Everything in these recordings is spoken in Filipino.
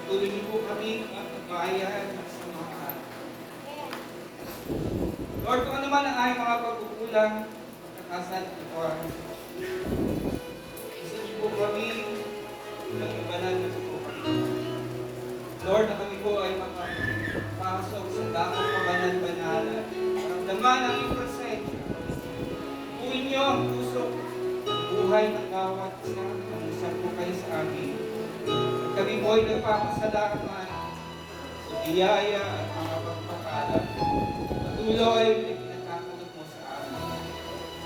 Tuloy niyo po kami at pagbayan at samahan. Lord, kung ano man ang aming mga pagkukulang, pagkakasal at kawan, isa niyo po kami ng ibanan niyo po kami. Lord, na kami po ay makapasok sa dakong kabanan-banalan. Maramdaman ang iyong presensya. Buuin niyo ang puso, ang buhay ng bawat isa. Ang po kayo sa amin. At kami po ay nagpapasalamat sa biyaya at mga pagpapala. Patuloy na pinagkakulog mo sa amin.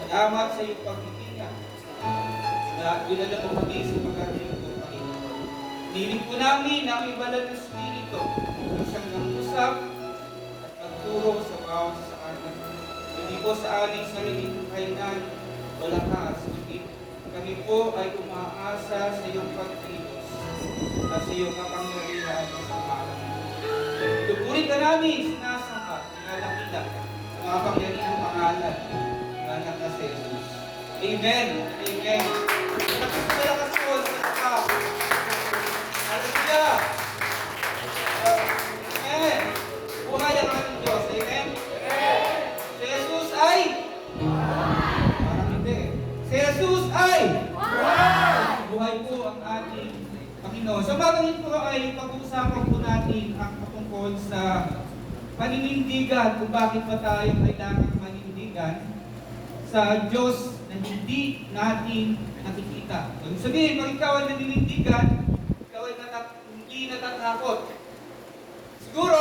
Salamat sa iyong pagtitingan. Dinala mo kami sa pagkarinig mo, Panginoon. Niling po namin ang ibalad ng Espiritu ng siyang nangusap at pagturo sa bawat sa amin. Hindi po sa aming sariling kainan o lakas, kundi kami po ay umaasa sa iyong pagkilos at sa iyong kapangyarihan sa pangalan. Tupurin ka namin, sinasamba, nilalakita sa mga pangyarihang pangalan ng anak na si Jesus. Amen. Amen. Malakas po sa kapag. Hallelujah. Amen. Buhay ang ating Diyos. Amen. Si Jesus ay parang hindi. Si Jesus ay buhay po ang ating Panginoon. Sa bagay ito ay pag-uusapan po natin ang patungkol sa paninindigan, kung bakit ba tayo kailangang manindigan sa Diyos na hindi natin nakikita. Ibig sabihin, pag ikaw ay naninindigan, ikaw ay hindi natatakot. Siguro,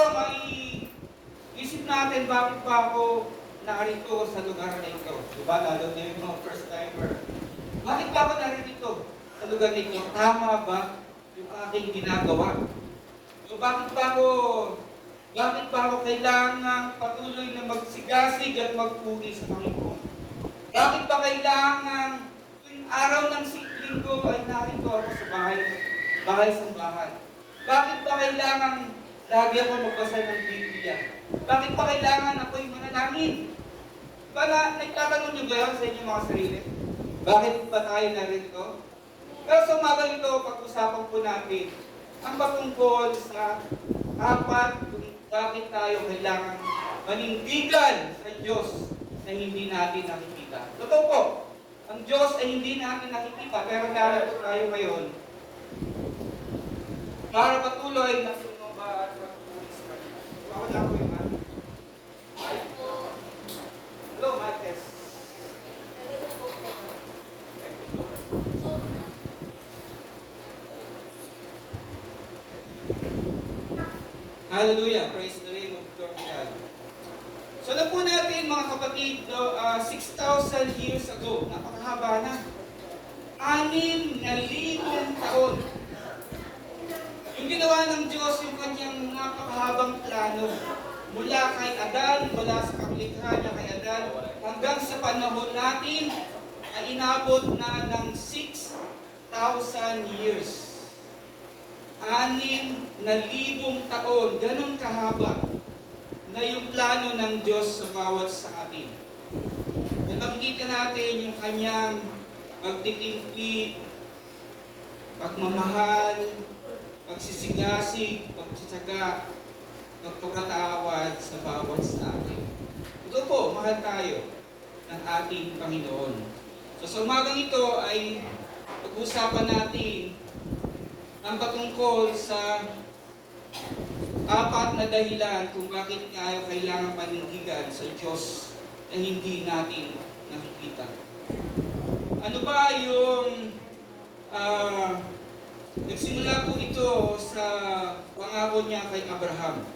isip natin bakit pa ako narito sa lugar na ito. Diba? Lalo na yung mga first timer. Bakit pa ako narito sa lugar na ito? Tama ba yung aking ginagawa? So, bakit pa ako kailangan patuloy na magsigasig at magpuri sa Panginoon? Bakit pa kailangan tuwing araw ng linggo ay narito ako sa bahay sa bahay? Bakit pa kailangan lagi ako magbasa ng Biblia? Bakit pa kailangan ako'y manalangin? Nagtatanong niyo ba yan sa inyong mga sarili? Bakit ba tayo narito? Pero sa umaga ito, pag-usapan po natin ang patungkol sa kung bakit tayo kailangan manindigan sa Diyos na hindi natin nakikita. Totoo po, ang Diyos ay hindi natin nakikita, pero narito tayo ngayon para patuloy na sumaba at pagpulis ka. Bawal na po yung ano. Hello, Martes. Hallelujah. Praise the name of Lord God. So na po natin mga kapatid, 6,000 years ago, napakahaba na. 6,000 taon. Yung ginawa ng Diyos, yung kanyang napakahabang plano, mula kay Adan, mula sa paglikha niya kay Adan, hanggang sa panahon natin, ay inabot na ng 6,000 years. 6,000 taon, ganun kahaba na yung plano ng Diyos sa bawat sa atin. Kung makikita natin yung kanyang pagtitimpli, pagmamahal, pagsisigasig, pagtsatsaga, pagpapatawad sa bawat sa atin. Ito po, mahal tayo ng ating Panginoon. So sa umagang ito ay pag-usapan natin ang patungkol sa 4 na dahilan kung bakit tayo kailangan panindigan sa Diyos na hindi natin nakikita. Ano ba yung nagsimula po ito sa pangako niya kay Abraham?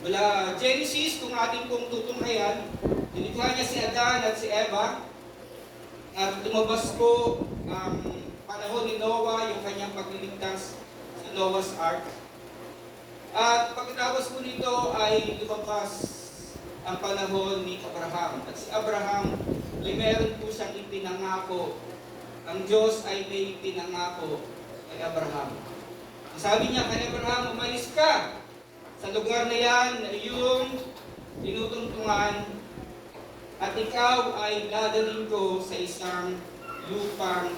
Mula Genesis, kung ating pong tutunghayan, nilikha niya si Adan at si Eva at lumabas po ang panahon ni Noah, yung kanyang pagliligtas sa Noah's Ark. At pagkatapos po nito ay lumabas ang panahon ni Abraham. At si Abraham ay meron po siyang ipinangako. Ang Diyos ay may pinangako kay Abraham. Ang sabi niya kay Abraham, umalis ka sa lugar na yan na iyong tinutungtungan at ikaw ay dadalhin ko sa isang lupang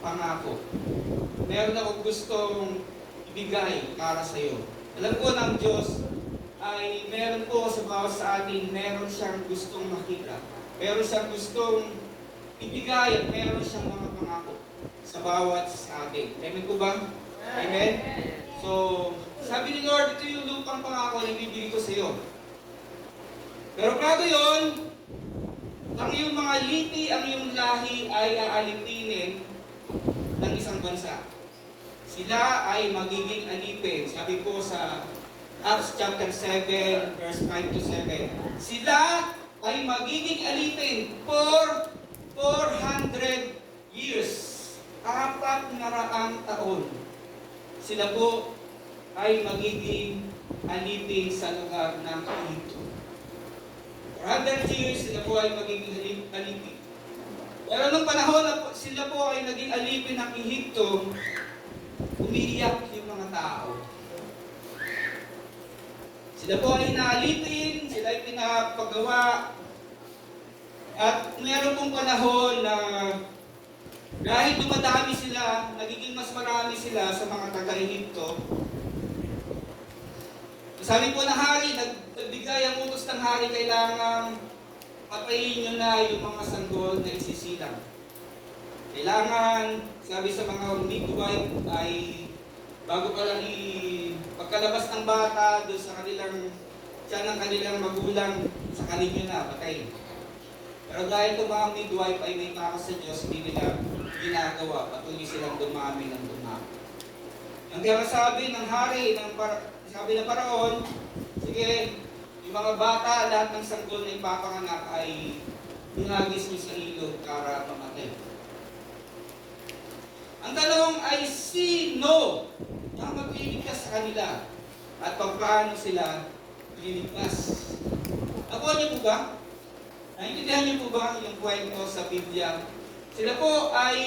pangako. Meron akong gustong ibigay para sa iyo. Alam ko ng Diyos ay meron po sa bawat sa atin, meron siyang gustong makita. Meron siyang gustong ibigay at meron siyang mga pangako sa bawat sa atin. Amen po ba? Amen? So, sabi ni Lord, ito yung lupang pangako na ibibigay ko sa iyo. Pero bago yun, ang iyong mga lipi, ang iyong lahi ay aalipinin ng isang bansa. Sila ay magiging alipin. Sabi po sa Acts chapter 7, verse 5 to 7. Sila ay magiging alipin for 400 years. 400 taon. Sila po ay magiging alipin sa lugar ng Egypto. 400 years, sila po ay magiging alipin. Pero nung panahon na po, sila po ay naging alipin ng Egypto, umiiyak yung mga tao. Sila po ay naalipin, sila ay pinapagawa, at meron pong panahon na dahil dumadami sila, nagiging mas marami sila sa mga taga-Egypto. Sabi po ng hari, nagbigay ang utos ng hari, kailangan patayin nyo na yung mga sanggol na isisilang. Kailangan, sabi sa mga midwife, ay bago pa lang pagkalabas ng bata doon sa kanilang, siya ng kanilang magulang, sa kanila na, patay. Pero dahil itong mga midwife ay may takas sa Diyos, hindi nila ginagawa, patuloy silang dumami ng dumami. Ang kaya sabi ng hari, sabi ng Paraon, sige, yung mga bata, lahat ng sanggol na ipapanganak ay binagis niyo sa ilog para mamatay. Ang tanong ay sino ang magliligtas sa kanila at paano sila liligtas? Nakuha niyo po ba? Naintindihan niyo po ba yung kwento sa Biblia? Sila po ay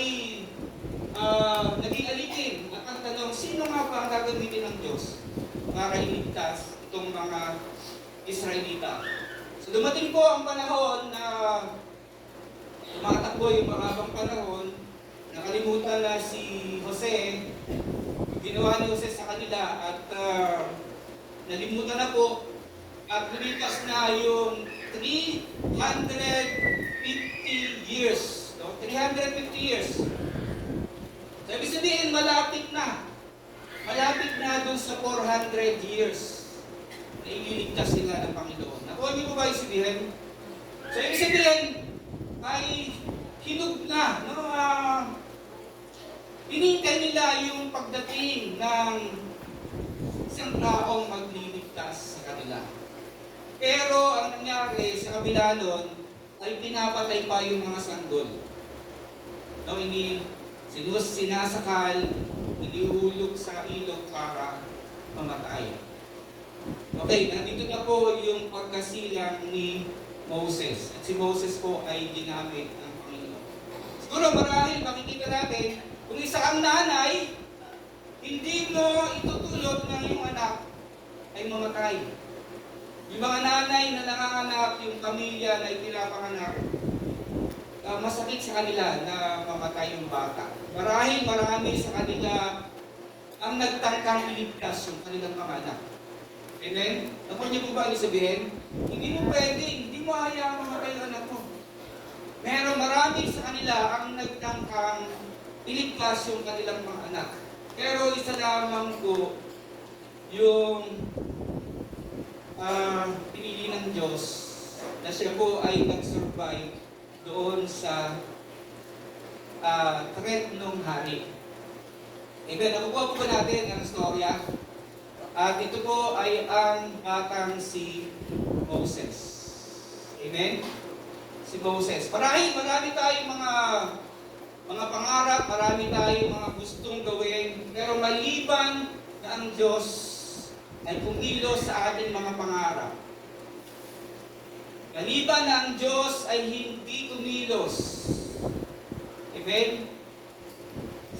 naging alipin. At ang tanong, sino nga ba ang gagamitin ng Diyos para iligtas itong mga Israelita? So dumating po ang panahon na tumatakbo yung mahabang panahon, nakalimutan na si Jose, ginawa ni Jose sa kanila at nalimutan na po at lumipas na yung 350 years. No? 350 years. So, ibig sabihin, malapit na. Malapit na dun sa 400 years na ililigtas sila ng Panginoon. Nakuha niyo po ba yung sabihin? So, ibig sabihin, ay hinug na. No? Hinintay nila yung pagdating ng isang taong magliligtas sa kanila. Pero ang nangyari sa kabila nun, ay pinapatay pa yung mga sanggol. No, sinasakal, inihulog sa ilog para mamatay. Okay, nandito na po yung pagkasilang ni Moses. At si Moses po ay ginamit ng Panginoon. Siguro marahil makikita natin, kung isa kang nanay, hindi mo itutulot na yung anak ay mamatay. Yung mga nanay na nanganganak, yung pamilya na ipinapanganak, masakit sa kanila na mamatay yung bata. Marahil marami sa kanila ang nagtangkang iligtas yung kanilang mga anak. Amen? Nakuha niyo po ba ang sabihin? Hindi mo pwede, hindi mo hayaan mamatay yung anak mo. Pero marami sa kanila ang nagtangkang iligtas yung kanilang mga anak. Pero isa lamang po yung pinili ng Diyos na siya po ay nag-survive doon sa threat ng hari. Amen. Nakukuha po ba natin ang storya? At ito po ay ang batang si Moses. Amen? Si Moses. Marami tayong mga pangarap, marami tayong mga gustong gawin, pero maliban na ang Diyos ay kumilos sa ating mga pangarap. Maliban na ang Diyos ay hindi kumilos. Amen?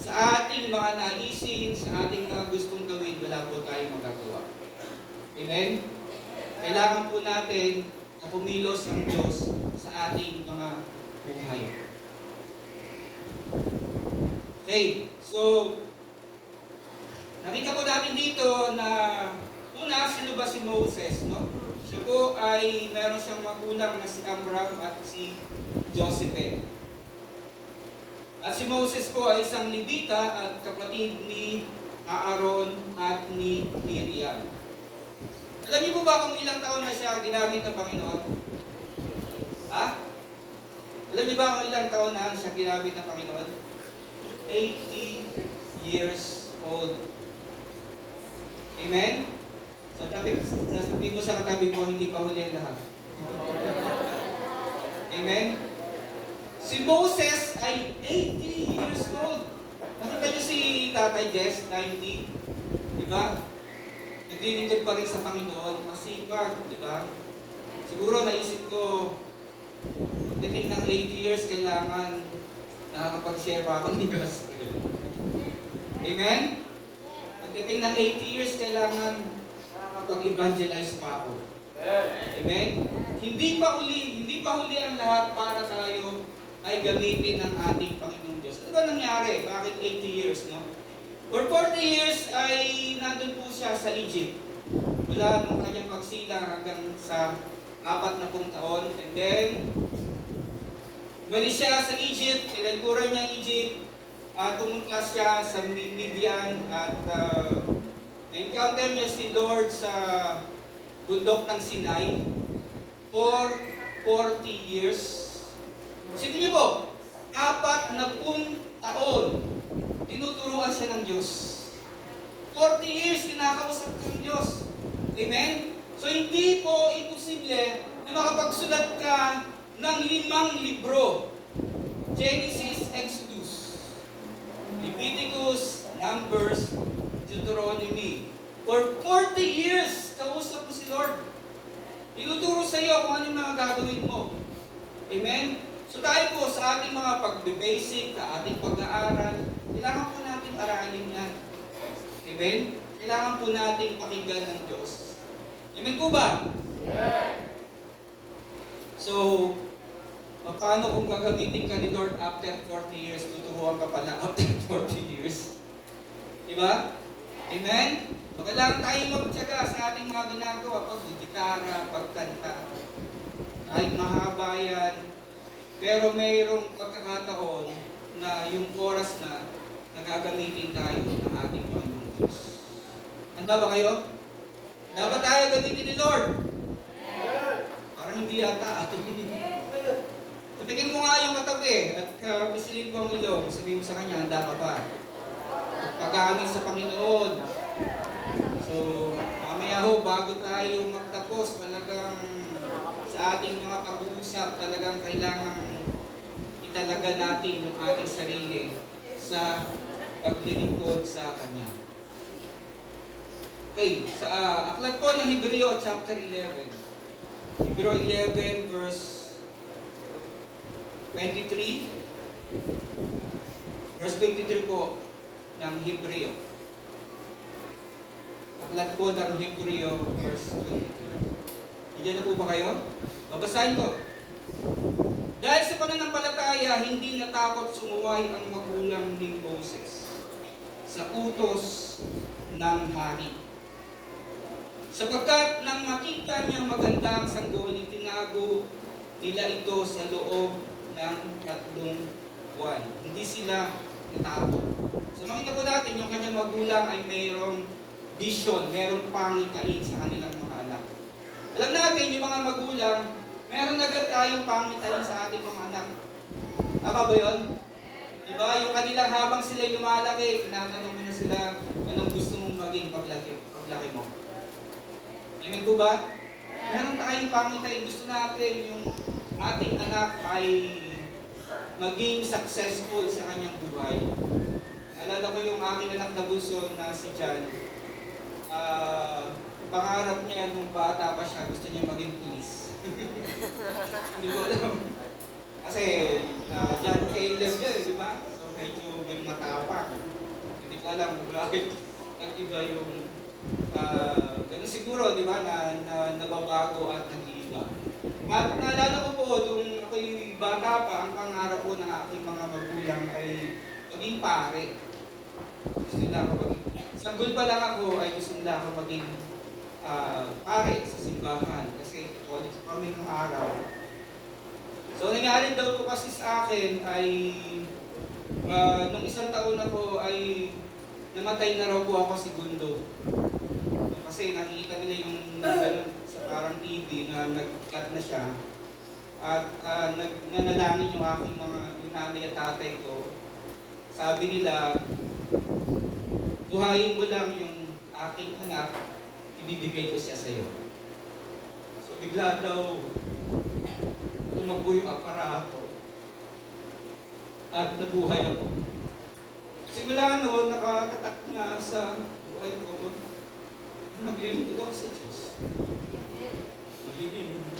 Sa ating mga naisin, sa ating mga gustong gawin, wala po tayong magagawa. Amen? Kailangan po natin na kumilos ang Diyos sa ating mga buhay. Okay, so Nakita po natin dito na una, sino ba si Moses, no? Siya po ay meron siyang magulang na si Amram at si Joseph. At si Moses po ay isang Levita at kapatid ni Aaron at ni Miriam. Alam niyo po ba kung ilang taon na siya ginamit ng Panginoon? Ha? Alam niyo ba kung ilang taon na siya ginamit ng Panginoon? 80 years old. Amen? So, sasabihin ko sa katabi mo, hindi pa huli ang lahat. Amen? Si Moses ay 80 years old. Nakita niyo si Tatay Jess, 90. Diba? Naglilingkod pa rin sa Panginoon, masipag, diba? Siguro naisip ko, pagdating ng 80 years, kailangan nakakapag-share pa ako ng Diyos. Amen? Pagdating ng 80 years, kailangan nakakapag-evangelize pa ako. Amen? Hindi pa huli ang lahat para tayo ay gamitin ng ating Panginoong Diyos. Ano ba nangyari? Bakit 80 years, no? For 40 years ay nandun po siya sa Egypt. Mula nung kanyang pagsilang hanggang sa 40 taon. And then, umalis siya sa Egypt, tinagpuran niya Egypt, tumunta siya sa Midian at encounter niya si Lord sa bundok ng Sinai for 40 years. Sige niyo po, 40 taon, tinuturuan siya ng Diyos. 40 years, kinakausap ng Diyos. Amen? So, hindi po imposible na makapagsulat ka ng 5 libro. Genesis, Exodus, Leviticus, Numbers, Deuteronomy. For 40 years, kausap mo si Lord. Tinuturo sa iyo kung ano yung mga gagawin mo. Amen? So tayo po sa ating mga pag-basic, sa ating pag-aaral, kailangan po natin aralin yan. Amen? Kailangan po natin pakinggan ng Diyos. Amen po ba? Yeah. So, paano kung gagamitin ka ni Lord after 40 years, tuturuan ka pala after 40 years? Diba? Amen? So, kailangan tayo magtyaga sa ating mga ginagawa, pag-gitara, pagkanta. Kahit mahaba yan, pero mayroong pagkakataon na yung oras na nagagamitin tayo ng ating Panginoon Diyos. Handa ba kayo? Dapat tayo gamitin ni Lord? Parang hindi yata. Tupikin mo nga yung katabi at pisilin mo ang ilong. Sabihin mo sa kanya, handa ka pa. Pag-aaming sa Panginoon. So, mamaya ho, bago tayo magtapos, talagang sa ating mga pag-uusap, talagang kailangan italaga natin yung ating sarili sa paglilingkod sa Kanya. Okay, sa aklat po ng Hebreo chapter 11. Hebreo 11 verse 23. Verse 23 po ng Hebreo. Aklat po ng Hebreo verse 23. Diyan na po ba kayo? Babasahin ko. Dahil sa pananampalataya, hindi natakot sumuway ang magulang ni Moses sa utos ng hari. Sapagkat nang makita niyang maganda ang sanggol, itinago nila ito sa loob ng 3 buwan. Hindi sila natakot. So makita po natin, yung kanyang magulang ay mayroong vision, mayroong pangitain sa kanilang mga anak. Alam natin, yung mga magulang, meron agad tayong pangitain sa ating mga anak. Tama ba yun? Diba? Yung kanilang habang sila lumalaki, tinatanong mo na sila anong gusto mong maging paglaki mo. Amen po ba? Meron tayong pangitain. Gusto natin yung ating anak ay maging successful sa kanyang buhay. Alala ko yung aking anak na bunso na si John. Pangarap niya nung bata pa siya, gusto niya maging police. Hindi ko alam. Kasi John Caleb yun, di ba? So medyo yung matapang. Hindi ko alam kung bakit nag-iba yung ganun siguro, di ba, na nababago at nag-iiba. At naalala ko po, nung ako'y bata pa, ang pangarap ko ng aking mga magulang ay maging pare. Gusto nila ako maging Sanggol pa lang ako ay gusto nila ako maging pare sa simbahan kasi Catholic kami ng araw. So nangyari daw po kasi sa akin ay nung isang taon ako ay namatay na raw po ako segundo. Kasi nakikita nila yung ganun sa parang TV na nag-cut na siya. At nanalangin yung aking mga nanay at tatay ko. Sabi nila, buhayin mo lang yung aking anak, ibibigay ko siya sa iyo. So bigla daw tumakbo yung aparato at nabuhay ako. Simula noon, nakakatak na sa buhay ko. Maglilingkod ako sa Diyos. Maglilingkod.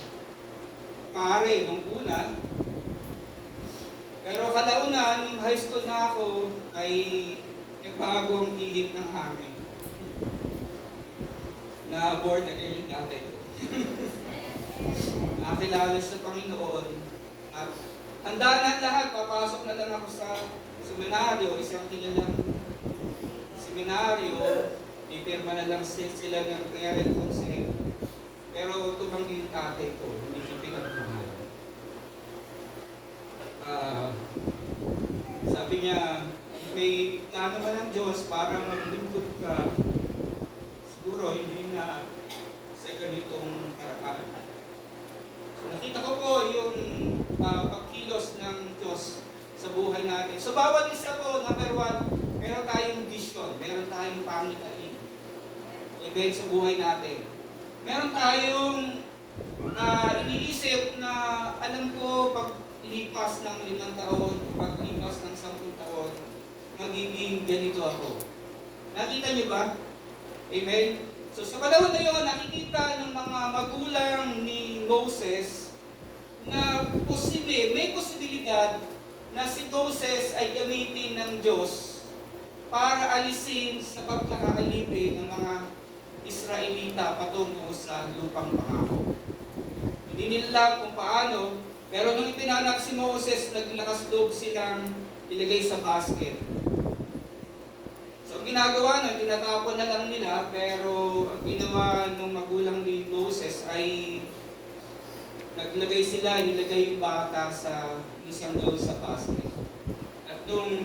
Pare, nung una. Pero kalaunan, nung high school na ako, ay nagbago ang ihip ng hangin. Na-board again yung dati. Nakilala sa Panginoon. At handa na lahat, papasok na lang ako sa seminaryo, isang kilalang seminaryo, ipirma na lang sila ng parent consent. Pero tumanggi yung tatay ko, hindi siya pinagmahal. Sabi niya, may plano man ng Diyos para maglingkod ka, siguro hindi na sa ganitong paraan. So nakita ko po yung pagkilos ng Diyos sa buhay natin. So bawat isa po, number one, meron tayong vision, meron tayong pangitain. Event sa buhay natin. Meron tayong iniisip na alam ko pag lipas ng 5 taon, pag lipas ng 10 taon, magiging ganito ako. Nakita niyo ba? Amen? So sa panahon na yun, nakikita ng mga magulang ni Moses na may posibilidad na si Moses ay gamitin ng Diyos para alisin sa pagkakalibre ng mga Israelita patungo sa lupang pangako. Hindi nila alam kung paano, pero nung ipinanak si Moses, naglakas loob silang ilagay sa basket. So ang ginagawa na, tinatapon na lang nila, pero ang ginawa ng magulang ni Moses ay naglagay sila, nilagay yung bata sa isang doon sa basket. At nung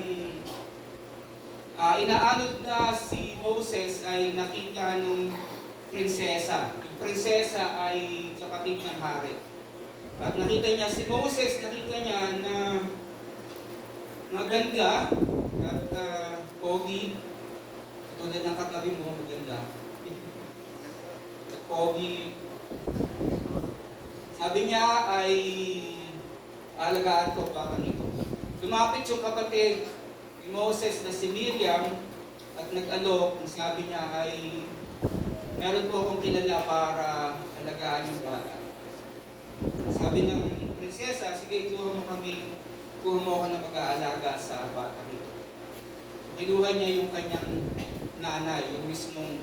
inaanod na si Moses ay nakita nung prinsesa. Yung prinsesa ay kapatid ng hari. At nakita niya si Moses, nakita niya na maganda at pogi. Tulad ng katabi mo, maganda. At pogi. Sabi niya ay alagaan ko pa kanito. Lumapit yung kapatid ni Moses na si Miriam at nag-alok, ang sabi niya ay meron po akong kilala para alagaan yung bata. Sabi ng prinsesa, sige, kuha mo ako ng pag-aalaga sa bata nito. Kinuha niya yung kanyang nanay, yung mismong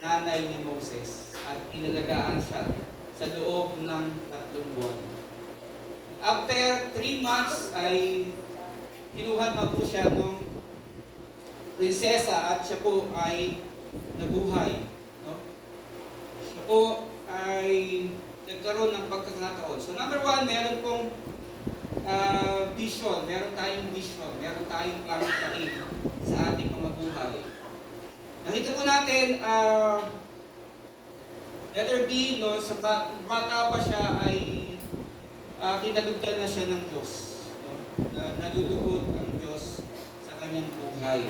nanay ni Moses at inalagaan siya sa loob ng 3 buwan. After 3 months ay kinuha na po siya ng prinsesa at siya po ay nabuhay. No? Siya po ay nagkaroon ng pagkakataon. So number 1, meron pong vision. Meron tayong vision. Meron tayong pangitain sa ating mga buhay. Nakita po natin, letter B, no, sa bata pa siya ay kinalugdan na siya ng Diyos. Naluluhod ang Diyos sa kanyang buhay.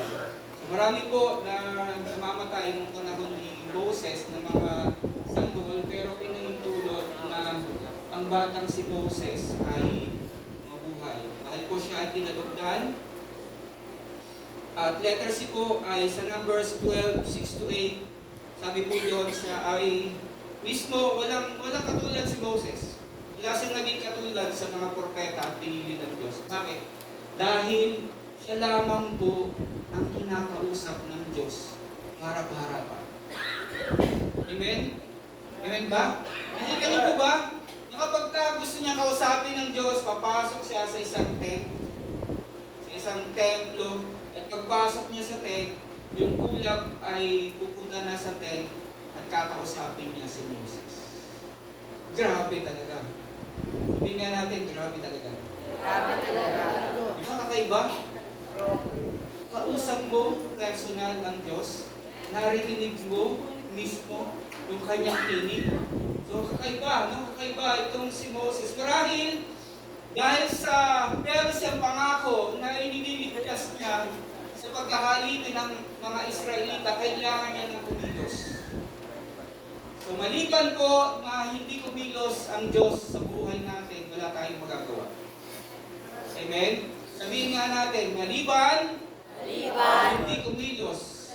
So marami po na namamatay nung panahon ni Moses ng mga sanggol, pero pinahintulot na ang batang si Moses ay mabuhay. Dahil po siya ay kinalugdan. At letter C po ay sa Numbers 12:6-8. Sabi po doon siya ay mismo walang katulad si Moses. Wala siyang naging katulad sa mga propeta at pinili ng Diyos. Bakit? Dahil siya lamang po ang kinakausap ng Diyos harap-harapan. Amen? Amen ba? Nakita niyo po ba? Na kapag gusto niya kausapin ng Diyos, papasok siya sa isang tent, sa isang templo, at pagpasok niya sa tent, yung ulap ay pupunta na sa tent at kakausapin niya si Moses. Grabe talaga. Sabihin nga natin, grabe talaga. Grabe talaga. Di ba kakaiba? Kausap mo personal ng Diyos, narinig mo mismo yung kanyang tinig. So kakaiba, no? Kakaiba itong si Moses. Marahil dahil sa meron siyang pangako na iniligtas niya sa pagkakalitin ng mga Israelita, kailangan niya ng kumilos. So maliban po na hindi kumilos ang Diyos sa buhay natin, wala tayong magagawa. Amen? Sabihin nga natin, maliban, hindi kumilos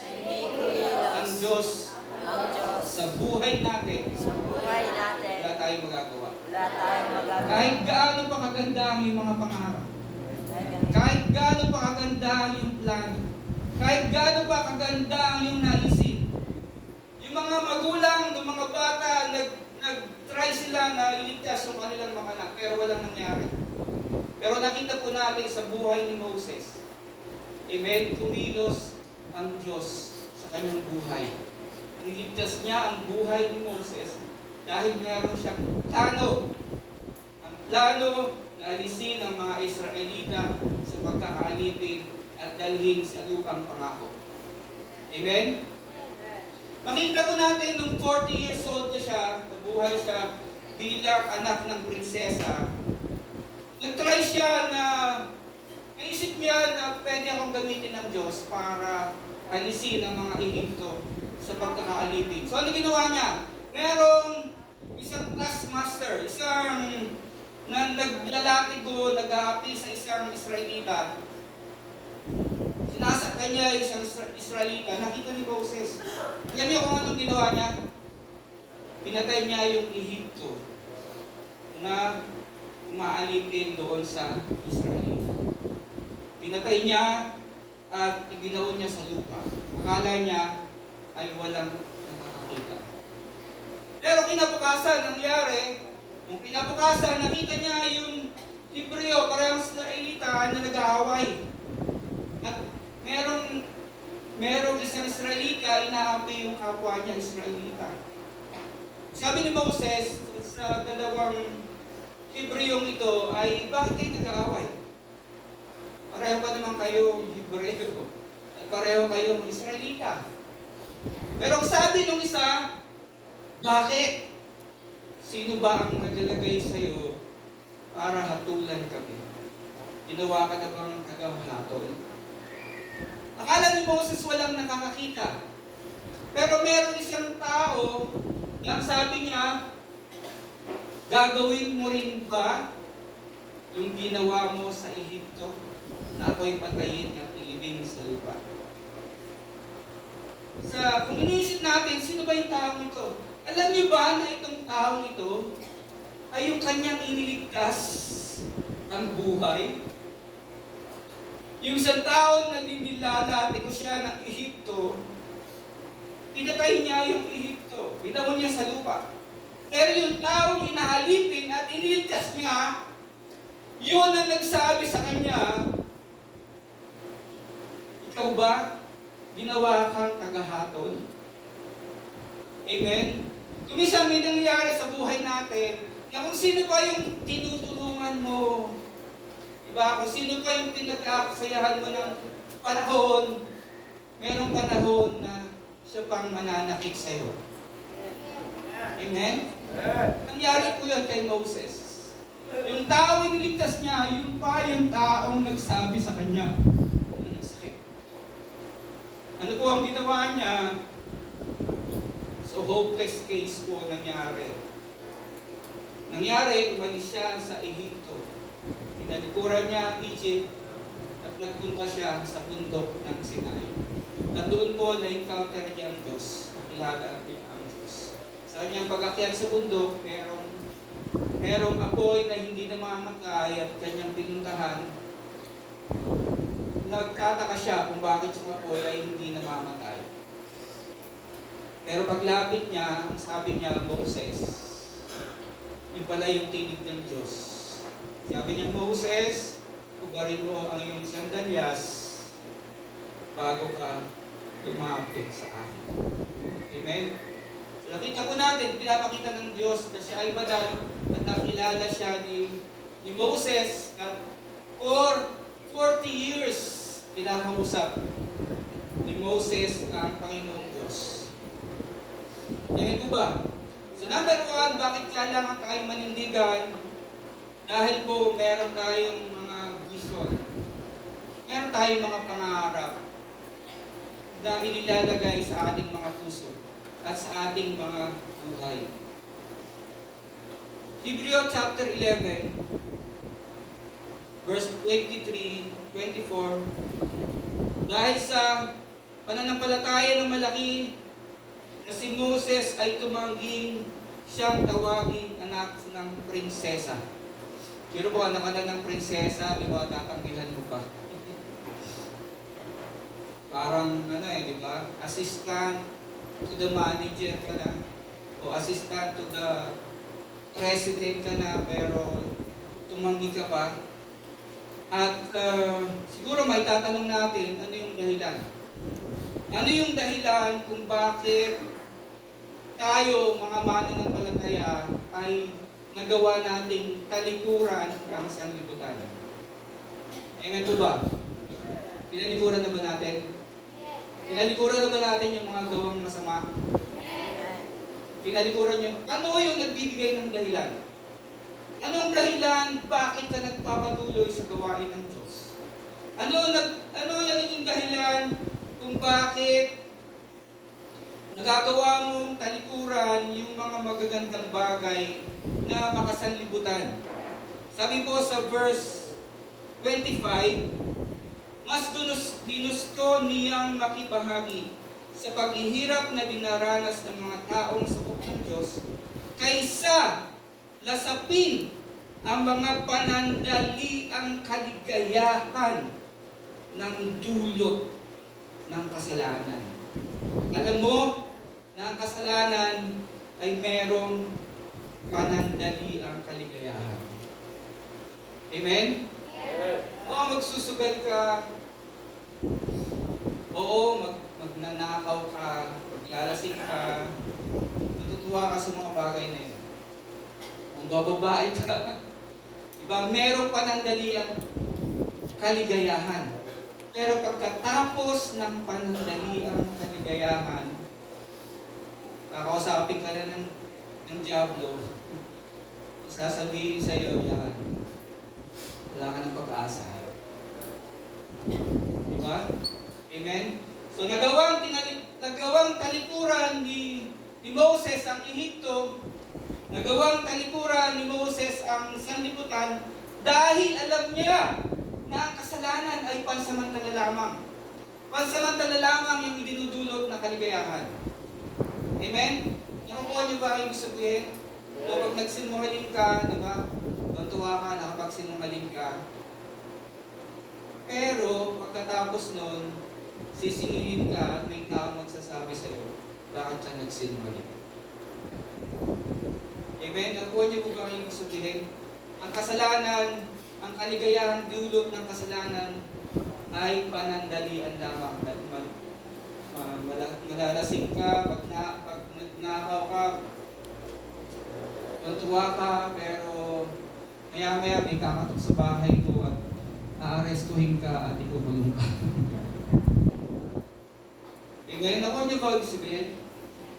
ang Diyos sa buhay natin, wala tayong magagawa. Kahit gaano pa kaganda ang iyong mga pangarap, kahit gaano pa kaganda ang iyong plano, kahit gaano pa kaganda ang iyong naisip, yung mga magulang ng mga bata, nag-try sila na iligtas yung kanilang mga anak, pero walang nangyari. Pero nakita po natin sa buhay ni Moses, amen, kumilos ang Diyos sa kanyang buhay. Niligtas niya ang buhay ni Moses dahil meron siyang plano. Ang plano na alisin ang mga Israelita sa pagkakaalipin at dalhin sa lupang pangako. Amen? Makita ko natin nung 40 years old na siya, nabuhay siya bilang anak ng prinsesa. Nag-try siya na naisip niya na pwede akong gamitin ng Diyos para alisin ang mga Ehipto sa pagkakaalipin. So ano ginawa niya? Merong isang taskmaster, isang naglalatigo, nag-aapi sa isang Israelita. Sinasaktan niya isang Israelita. Nakita ni Moses. Alam niyo kung anong ginawa niya? Pinatay niya yung Ehipto na umaalipin doon sa Israelita. Pinatay niya at ibinaon niya sa lupa. Akala niya ay walang nakakakita. Pero kinabukasan, nangyari, yung kinabukasan, nakita niya yung Hebreo, parang Israelita na nag-aaway. At merong isang Israelita, inaapi yung kapwa niya Israelita. Sabi ni Moses sa dalawang Hebreong ito ay, bakit kayo nag-aaway? Pareho pa naman kayo Hebreo at pareho kayong Israelita. Pero ang sabi nung isa, bakit? Sino ba ang naglalagay sa'yo para hatulan kami? Ginawa ka na bang tagahatol? Akala ni Moses walang nakakakita. Pero meron isang tao na sabi niya, gagawin mo rin ba yung ginawa mo sa Ehipto na ako'y patayin at ilibing sa lupa? Kung iniisip natin, sino ba yung taong ito? Alam niyo ba na itong taong ito ay yung kanyang iniligtas ang buhay? Yung isang taon na dinilala ko siya ng Ehipto, pinatay niya yung Ehipto, binawon niya sa lupa. Pero yung taong inaalipin at iniligtas niya, yun ang nagsabi sa kanya, ikaw ba, ginawa kang tagahatol? Amen? Kung isang may nangyari sa buhay natin, na kung sino pa yung tinutulungan mo, diba? Kung sino pa yung pinagkakasayahan mo ng panahon, merong panahon na siya pang mananakit sa'yo. Amen? Nangyari po yan kay Moses. Yung tao iniligtas niya, yun pa yung taong nagsabi sa kanya. Ano po ang ginawa niya? So, hopeless case po nangyari. Umalis siya sa Ehipto. Tinalikuran niya ang Egypt at nagpunta siya sa bundok ng Sinai. At doon po na-encounter niya ang Diyos. Nakilala niya ang Diyos. Sa kanyang pag-akyat sa bundok, merong apoy na hindi namamatay at kanyang pinuntahan. Nagtataka siya kung bakit yung apoy ay hindi namamatay. Pero paglapit niya, ang sabi niya, Moses, yun pala yung tinig ng Diyos. Sabi niya, Moses, hugarin mo ang iyong sandalyas bago ka lumapit sa akin. Amen? So nakita po natin, pinapakita ng Diyos na siya ay banal at nakilala siya ni Moses at for 40 years pinakausap ni Moses ang Panginoong Diyos. Ganyan po ba? So number one, bakit kailangan tayong manindigan? Dahil po meron tayong mga vision. Meron tayong mga pangarap na inilalagay sa ating mga puso at sa ating mga buhay. Hebrew chapter 11, verse 23, 24, dahil sa pananampalataya ng malaki na si Moses ay tumangging siyang tawaging anak ng prinsesa. Pero po, anak ka na ng prinsesa, di ba, tatanggihan mo pa. Parang, di ba, assistant to the manager ka na, o assistant to the president ka na, pero tumanggi ka pa. At siguro may tatanong natin, ano yung dahilan? Ano yung dahilan kung bakit tayo, mga mananampalataya, ay nagawa nating talikuran ang sanlibutan? Amen po ba? Pinalikuran na ba natin? Pinalikuran na ba natin yung mga gawang masama? Pinalikuran yung, ano yung nagbibigay ng dahilan? Anong dahilan bakit ka nagpapatuloy sa gawain ng Diyos? Ano yung naging dahilan kung bakit nagagawa mong talikuran yung mga magagandang bagay na makasanlibutan? Sabi po sa verse 25, mas ginusto niyang makibahagi sa paghihirap na dinaranas ng mga taong sakop ng Diyos kaysa lasapin ang mga panandaliang kaligayahan ng dulot ng kasalanan. Alam mo na ang kasalanan ay merong panandaliang kaligayahan. Amen? Oo, magsusugal ka. Oo, magnanakaw ka, maglalasing ka, natutuwa ka sa mga bagay na yun. Kung bababae ka, diba, merong panandaliang kaligayahan. Pero pagkatapos ng panandaliang kaligayahan, kakausapin ka na ng Diablo, sasabihin sa'yo, yan, wala ka ng pag-asa. Diba? Amen? So nagawang talikuran ni Moses ang Ehipto, nagawang talikuran ni Moses ang sanlibutan dahil alam niya na ang kasalanan ay pansamantala lamang. Pansamantala lamang yung idinudulot na kaligayahan. Amen? Nakukuha niyo ba yung sabihin? Kapag nagsinungaling ka, diba? Tuntua ka, nakapagsinungaling ka. Pero, pagkatapos nun, sisingilin ka at may tao magsasabi sa'yo, bakit siya nagsinungaling? Amen? Nakuha niyo po ba yung sabihin? Ang kasalanan, ang kaligayahan dulot ng kasalanan ay panandalian lamang. Malalasing ka, pag nagnakaw ka, tuntua ka, pero maya-maya may kakatok sa bahay mo at aarestuhin ka at ikukulong ka. Ngayon ako niyo ba sabihin?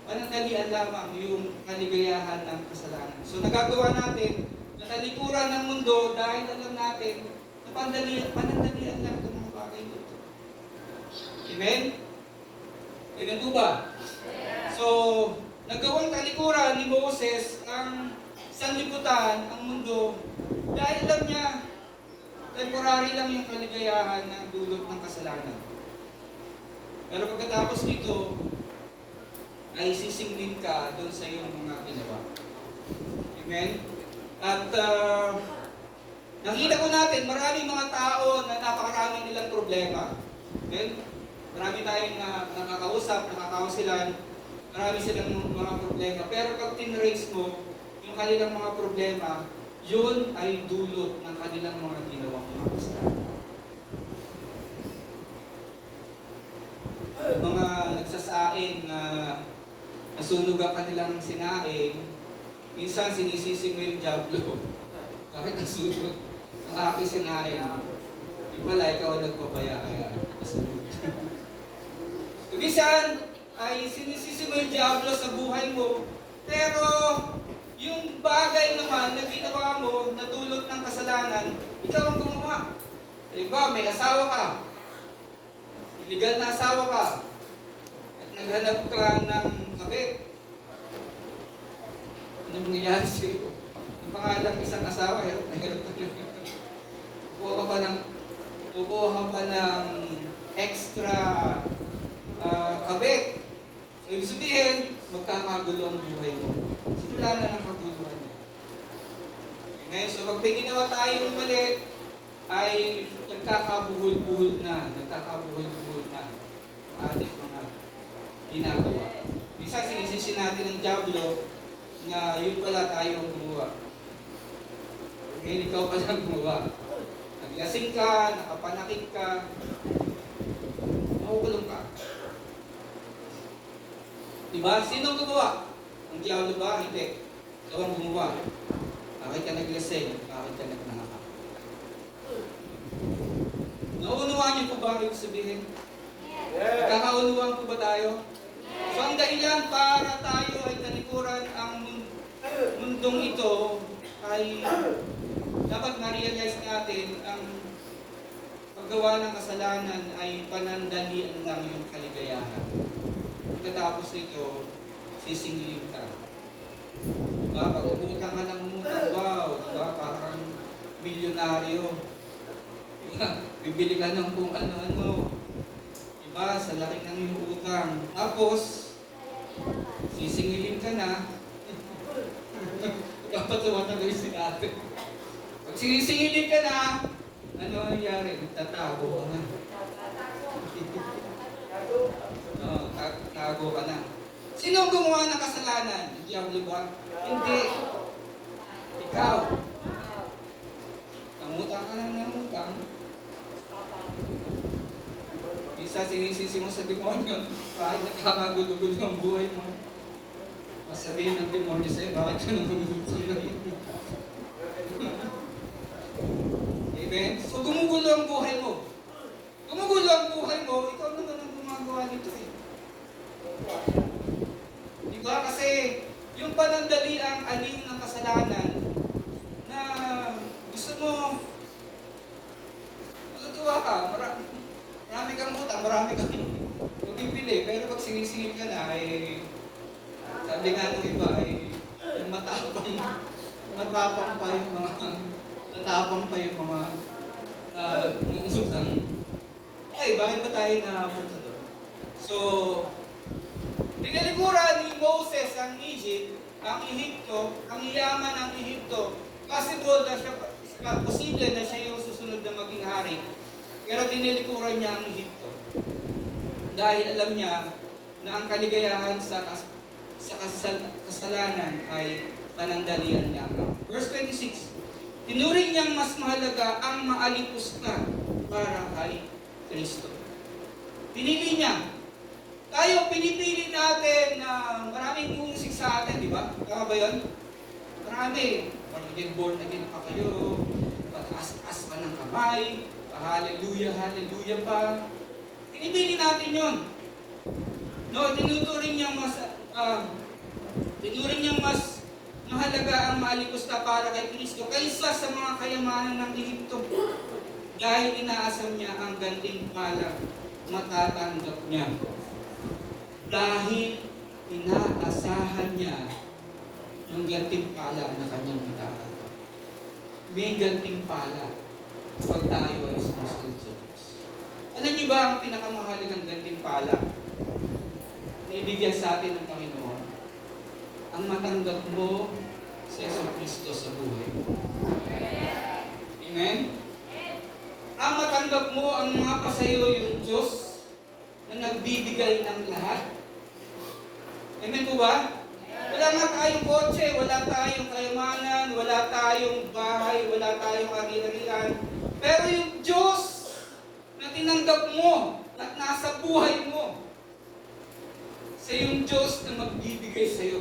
Panandalian lamang yung kaligayahan ng kasalanan. So nagagawa natin na talikuran ng mundo dahil alam natin na panandalian lang itong mga bagay dito. Amen? Amen po ba? So, nagawang talikuran ni Moses ang sanlibutan, ang mundo, dahil alam niya, temporary lang yung kaligayahan na dulot ng kasalanan. Pero pagkatapos nito, ay sisinglin ka doon sa iyong mga ginawa. Amen? At nakita ko natin, maraming mga tao na napakarami nilang problema. Amen? Marami tayong nakakausap, nakakausilan, marami silang mga problema. Pero pag tinrace mo, yung kanilang mga problema, yun ay dulot ng kanilang mga ginawang mga kasalanan. Mga ang kanilang sinaing, minsan sinisisi mo yung Diablo. Bakit nasusunod ang aking sinaing? Di pala, ikaw ang nagpapaya, kaya nasusunod. So, minsan, ay sinisisi mo yung Diablo sa buhay mo, pero yung bagay naman na ginawa mo na dulot ng kasalanan, ikaw ang gumawa. Halimbawa, may asawa ka, illegal na asawa ka, at naghanap ka ng kabit. Anong nangyayari sa'yo? Ang pangalang isang asawa, hirap na hirap na hirap. Kukuha ka pa ng extra kabit. So, ibig sabihin, magkakagulo ang buhay mo. Simula na ng kaguluhan mo. Okay, so pag may ginawa tayong mali, ay nagkakabuhol-buhol na ating mga ginagawa. Minsan sinisisi natin ng Diablo na yun pala tayo ang gumawa. Okay, ikaw pala ang gumawa. Naglasing ka, nakapanakit ka, makukulong ka. Diba? Sino ang gumawa? Ang Diablo ba? Hindi. Ikaw ang gumawa. Bakit ka naglasing? Bakit ka nagnangaka? Naunawaan niyo po ba ang ibig sabihin? Yes. Nagkakaunawaan po ba tayo? Yes. So ang dahilan para tayo ay talikuran ang mundong ito ay dapat ma-realize natin ang paggawa ng kasalanan ay panandalian lang yung kaligayahan. Pagkatapos nito, sisingilin ka. Diba? Pag umutang ka ng umutang, wow, diba? Parang milyonaryo. Bibili ka ng kung ano-ano. Diba? Sa laki ng iyong utang. Tapos, sisingilin ka na. Kapatuwa na gawin si ate. Pag sisingilin ka na, ano ang nangyari? Tatago ka na. Tago ka na. Sino ang gumawa ng kasalanan? Ang Diablo ba? Hindi. Ikaw. Nangutang ka lang ng utang. Isa sinisisi mo sa demonyo, kahit nakakagulo-gulo ang buhay mo. Masabihin ng demonyo sa'yo, bakit ka nanggugulo sa'yo? Amen? So gumugulo ang buhay mo. Gumugulo ang buhay mo, ikaw naman ang gumagawa nito eh. Diba? Kasi yung panandaliang aliw ng kasalanan na gusto mo matutuwa ka, marami kang utang, marami kang magbibili, pero pag sinisingil ka na, eh, sabi nga ng iba, yung matapang pa yung mga utang. Ay, bakit ba tayo napunta doon? So, tinalikuran ni Moses ang Egypt, ang Ehipto, ang yaman ng Ehipto. Posible na siya yung susunod na maging hari. Pero tinalikuran niya ang Ehipto. Dahil alam niya na ang kaligayahan sa kasalanan ay panandalian niya. Verse 26, tinuring niyang mas mahalaga ang maalipusta para kay Kristo. Pinili niya. Tayo, pinipili natin na maraming musik sa atin, di ba? Tama ba yun? Marami. Born again pa kayo. Pataas-taas pa ng kamay. Hallelujah, hallelujah pa. Pinipili natin yun. No, tinuturing niyang mas mahalaga ang maalikusta para kay Kristo kaysa sa mga kayamanan ng Ehipto. Dahil inaasam niya ang gantimpala, matatanggap niya. Dahil inaasahan niya yung gantimpala na kanyang itatanggap. May gantimpala pag tayo ay sumusunod sa Diyos. Alam niyo ba ang pinakamahalagang gantimpala na ibigyan sa atin ng Panginoon? Ang matanggap mo si Jesucristo sa buhay mo. Amen? Ang matanggap mo ang mga pasayo yung Diyos na nagbibigay ng lahat. Amen po ba? Wala nga tayong kotse, wala tayong kayamanan, wala tayong bahay, wala tayong ari-arian. Pero yung Diyos na tinanggap mo at nasa buhay mo, sa yung Diyos na magbibigay magbibigay sa'yo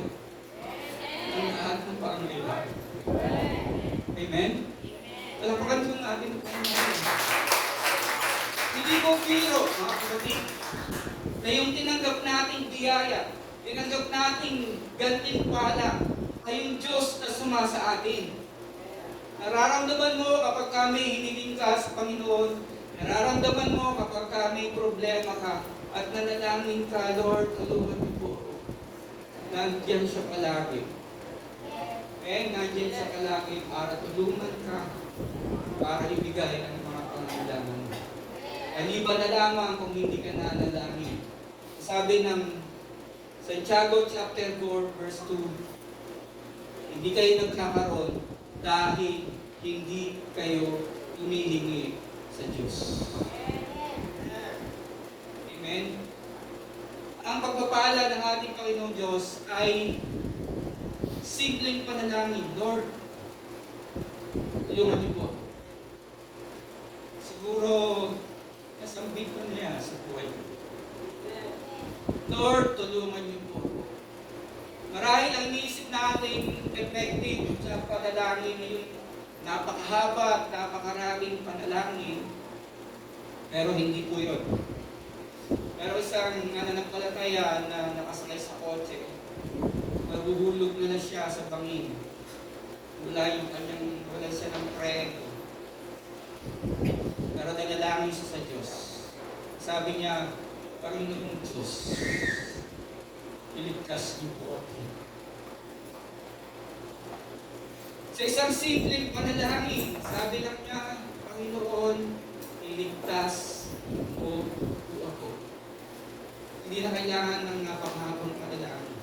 ng lahat ng pangangailangan. Amen? Palapakan po natin ang Panginoon. Hindi ko biro, mga kapatid, na yung tinanggap nating biyaya, tinanggap nating gantimpala, ay yung Diyos na sumasa atin. Nararamdaman mo kapag kami hiniling ka sa Panginoon, nararamdaman mo kapag may problema ka, at nanalangin ka, Lord, tulungan niyo po ako. Nandiyan siya palagi. Nandiyan siya palagi para tulungan ka, para ibigay ang mga pangangailangan mo. Kaliban na lamang kung hindi ka nanalangin. Sabi ng Santiago chapter 4 verse 2, hindi kayo nagkakaroon dahil hindi kayo humihingi sa Diyos. Amen? Ang pagpapala ng ating Panginoong Diyos ay simpleng panalangin. Lord, tulungan niyo po. Siguro, nasambit ko niya sa buhay ko. Lord, tulungan niyo po. Marahil ang iniisip natin effective sa panalangin na yung napakahaba at napakaraming panalangin, pero hindi po yun. Pero isang nananampalataya na nakasakay sa kotse, maguhulog na siya sa bangin. Wala siya ng preno. Pero nagalangin siya sa Diyos. Sabi niya, Panginoong Diyos, iligtas niyo po ako. Sa isang simpleng panalangin, sabi lang niya, Panginoon, iligtas mo po ako. Hindi na kailangan ng napakahabang panalangin.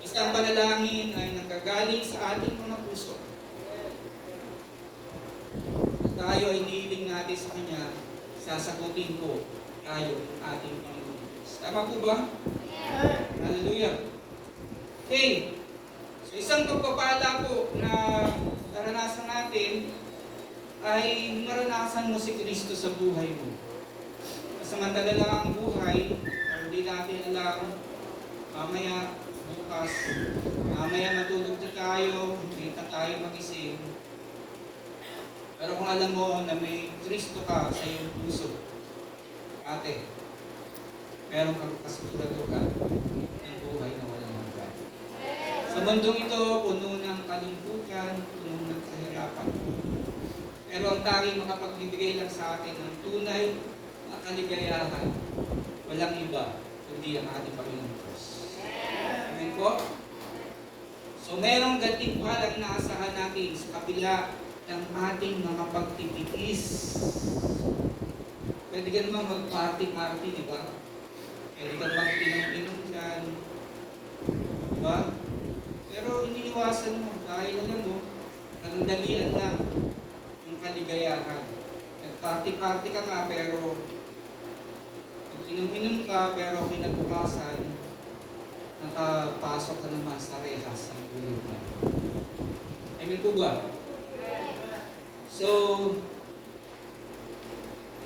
Isang panalangin ay nanggagaling sa ating mga puso. Tayo ay nihiling natin sa Kanya, sasagutin ko tayo ng ating Panginoon. Tama po ba? Hallelujah. Okay. So isang pagpapala po na naranasan natin ay maranasan mo si Kristo sa buhay mo. Samantala lang ang buhay, hindi natin alam, mamaya, bukas, mamaya matulog na tayo, hindi na tayo magising. Pero kung alam mo na may Kristo ka sa iyong puso, ate, meron kang kasiguraduhan ng buhay na walang hanggan. Sa mundong ito, puno ng kalimputan, puno ng kahirapan. Pero ang tanging makapagbibigay lang sa atin ng tunay na kaligayahan, walang iba, kundi ang ating Panginoong Diyos. Amen po? So merong gantimpalang inaasahan natin sa kabila ng ating mga pagtitiis. Pwede ka naman mag-party-party, di ba? Pwede ka mag-inom-inom dyan. Di ba? Pero iniiwasan mo dahil alam mo, nagdalian lang yung kaligayahan. Nag-party-party ka nga pero inom-inom ka pero kinabukasan nakapasok ka naman sa rehas ng gulog na. Amen po ba? So,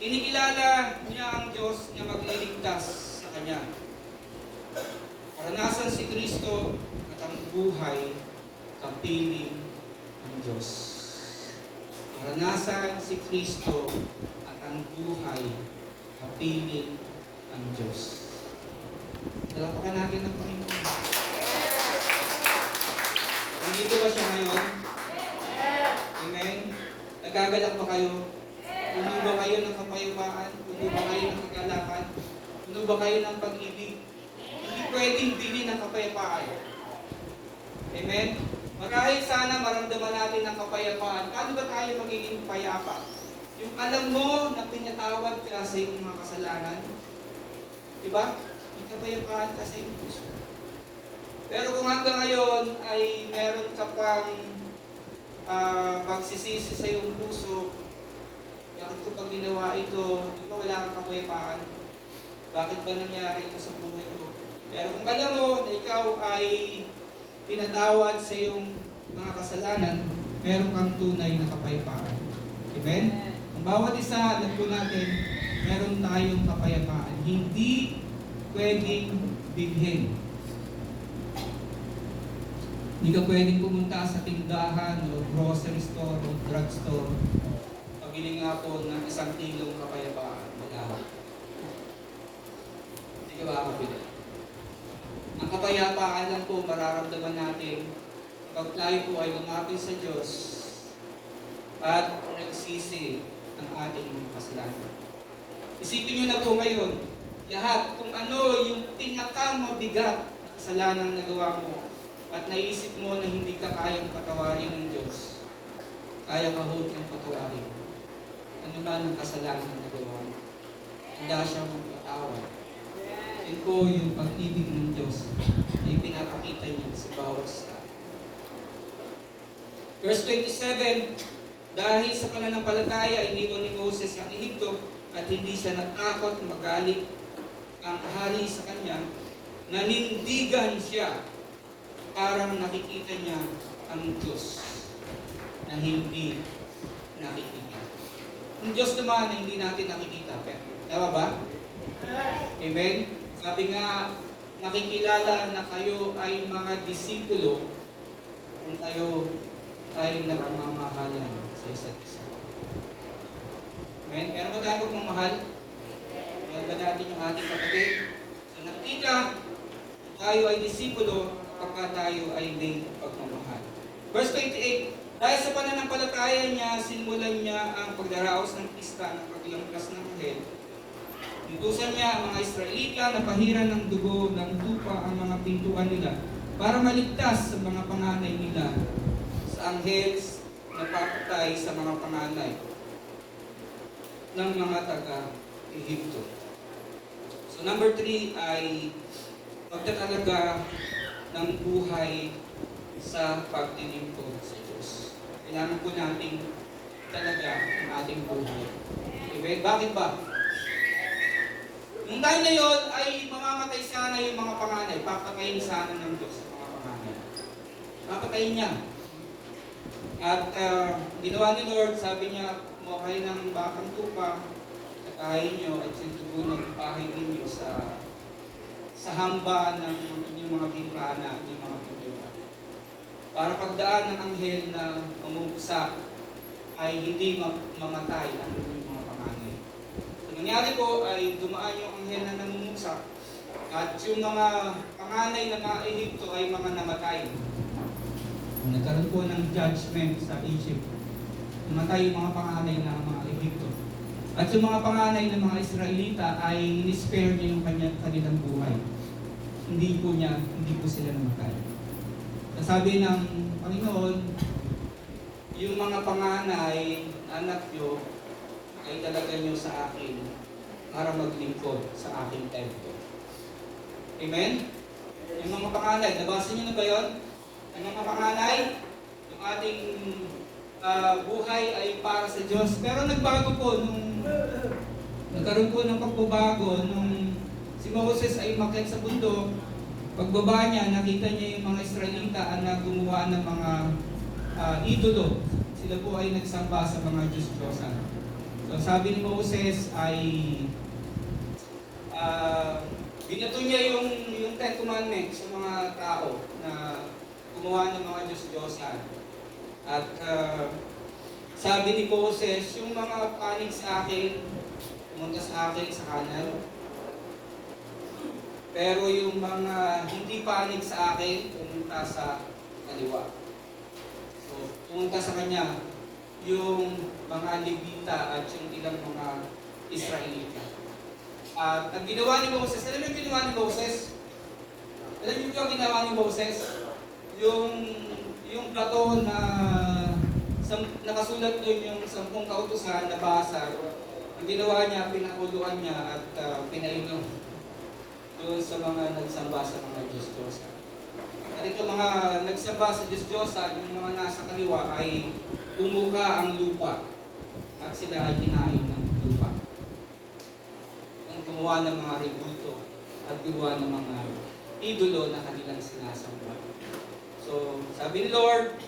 kinikilala niya ang Diyos na magliligtas sa Kanya. Karanasan si Kristo at ang buhay kapiling ng Diyos. Karanasan si Kristo at ang buhay kapiling ng Diyos. Dalapakan natin ang Panginoon. Nandito ba siya ngayon? Amen? Nagagalak ba kayo? Puno ba kayo ng kapayapaan? Puno ba kayo ng kagalakan? Puno ba kayo ng pag-ibig? Hindi pwedeng bilhin ng kapayapaan. Amen? Marahil sana maramdaman natin ang kapayapaan. Paano ba tayo magiging payapa? Yung alam mo na pinatawad ka sa iyong mga kasalanan. Diba? May kapayapaan ka sa iyong puso. Pero kung hanggang ngayon ay meron ka pang pagsisisi sa iyong puso, bakit ko pag ginawa ito, di ba wala kang kapayapaan? Bakit ba nangyari ito sa buhay ko? Pero kung alam mo na ikaw ay pinatawad sa iyong mga kasalanan, meron kang tunay na kapayapaan. Amen? Ang bawat isa, alam po natin, meron tayong kapayapaan. Hindi pwedeng bilhin Hindi ka pwedeng pumunta sa tindahan o grocery store o drugstore. Pabili nga po ng 1 kilong kapayapaan. Wala. Hindi ka makakabili. Ang kapayapaan lang po mararamdaman natin kapag tayo po ay lumapit sa Diyos at nagsisi ang ating mga kasalanan. Isipin nyo na po ngayon, lahat kung ano yung pinakamabigat na kasalanan na gawa mo at naisip mo na hindi ka kayang patawarin ng Diyos, kaya ka ho ng patawarin. Ano man ang kasalanan na gawa mo? Handa siyang magpatawad. Yan po yung pag-ibig ng Diyos na ipinapakita niya sa bawat isa. Verse 27, dahil sa pananampalataya, iniwan ni Moses ang Ehipto at hindi siya natakot magalit ang hari sa kanya, nanindigan siya, parang nakikita niya ang Diyos na hindi nakikita. Ang Diyos naman na hindi natin nakikita. Tama ba? Amen? Sabi nga, nakikilala na kayo ay mga disipulo kung kayo ay nagmamahalan sa isa't isa. Amen? Pero ba tayo magmamahal? Mahal ba natin yung ating kapatid? So nakikita, tayo ay disipulo kapag tayo ay may pagmamahal. Verse 28, dahil sa pananampalataya niya, simulan niya ang pagdaraos ng pista ng paglangkas ng anghel. Inutusan niya ang mga Israelita na pahiran ng dugo ng tupa ang mga pintuan nila para maligtas sa mga panganay nila sa anghel na papatay sa mga panganay ng mga taga-Ehipto. So number 3 ay pagtatalaga ng buhay sa pagtilingkod sa Diyos. Kailangan po natin talaga ang ating buhay. Okay? Bakit ba? Nung time na yun ay mamamatay sana yung mga panganay. Papatayin sana ng Diyos ang mga panganay. Papatayin niya. At ginawa ni Lord, sabi niya, kumuha kayo ng bakang tupa, kakain nyo at sintugunan ng bahay ninyo sa hamba ng inyong mga bintana, inyong mga pintuan. Para pagdaan ng anghel na umugsa ay hindi mamatay ang inyong mga panganay. So nangyari po ay dumaan yung anghel na namumugsa at yung mga panganay na mga Ehipto ay mga namatay. Nagkaroon po ng judgment sa Egypt. Namatay yung mga panganay ng mga Ehipto. At yung mga panganay ng mga Israelita ay in-spare niya yung kanilang buhay. Hindi po sila namatay. Sabi ng Panginoon, yung mga panganay, anak nyo, ay talaga nyo sa akin para maglingkod sa aking templo. Amen? Yung mga panganay, nabasa nyo na ba yun? Yung mga panganay, yung ating buhay ay para sa Diyos. Pero nagbago po nagkaroon po ng pagbabago nung si Moses ay umakyat sa bundok. Pagbaba niya, nakita niya yung mga Israelita na gumawa ng mga idolo. Sila po ay nagsamba sa mga Diyos-Diyosan. So sabi ni Moses ay binato niya yung Ten Commandments sa mga tao na gumawa ng mga Diyos-Diyosan. At sabi ni Moses, yung mga panig sa akin, pumunta sa akin sa kanan. Pero yung mga hindi panig sa akin, pumunta sa kaliwa. So, pumunta sa kanya yung mga Levita at yung ilang mga Israelita. At ang ginawa ni Moses, alam mo yung ginawa ni Moses? Alam mo yung ginawa ni Moses? Yung plato na nakasulat doon yung 10 kautusan na basa, ang ginawa niya, pinakuluan niya at pinainom doon sa mga nagsamba sa mga Diyos-Diyosan. At ito mga nagsamba sa Diyos-Diyosan, yung mga nasa kaliwa ay tumuka ang lupa at sila ay kinain ng lupa. Ang gumawa ng mga rebulto at gumawa ng mga idolo na kanilang sinasamba. So, sabi ni Lord,